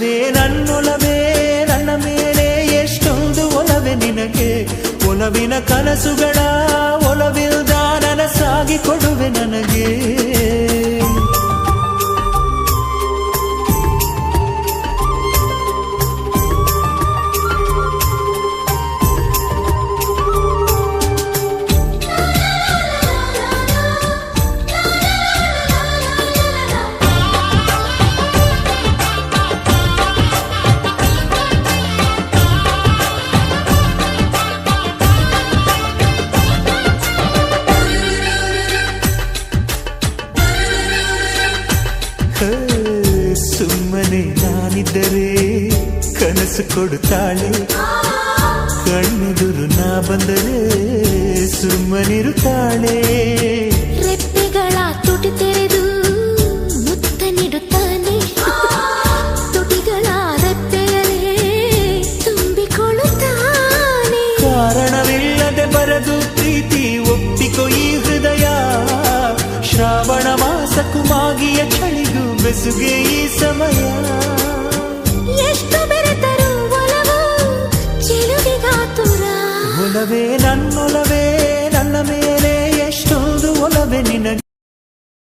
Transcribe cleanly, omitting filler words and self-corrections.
ಒಲವೇ ನನ್ನೊಲವೇ ನನ್ನ ಮೇಲೆ ಎಷ್ಟೊಂದು ಒಲವೇ ನಿನಗೆ ಒಲವಿನ ಕನಸುಗಳ ಒಲವಿಲ್ದ ನನಸಾಗಿ ಕೊಡುವೆ ನನಗೆ ಸುಮ್ಮನೆ ನಾನಿದ್ದರೆ ಕನಸು ಕೊಡುತ್ತಾಳೆ ಕಣ್ಣೆದುರು ನಾ ಬಂದರೆ ಸುಮ್ಮನಿರುತ್ತಾಳೆ ರೆಪ್ಪೆಗಳ ತುಟಿ ತೆರೆದು ಮುತ್ತ ನೀಡುತ್ತಾನೆ ತುಟಿಗಳ ರೆಪ್ಪೆಯಲೇ ತುಂಬಿಕೊಳ್ಳುತ್ತಾನೆ ಕಾರಣವಿಲ್ಲದೆ ಬರದು ಪ್ರೀತಿ ಒಪ್ಪಿಕೊ ಈ ಹೃದಯ ಶ್ರಾವಣ ಮಾಸಕ್ಕೂ ಮಾಗಿಯ ಚಳಿಗೂ ಬೆಸುಗೆ ಈ ಸಮಯ ಎಷ್ಟು ಬೆರೆತರು ಒಲವು ಚೆಲುವಿಗಾತುರ ಒಲವೇ ನನ್ನೊಲವೇ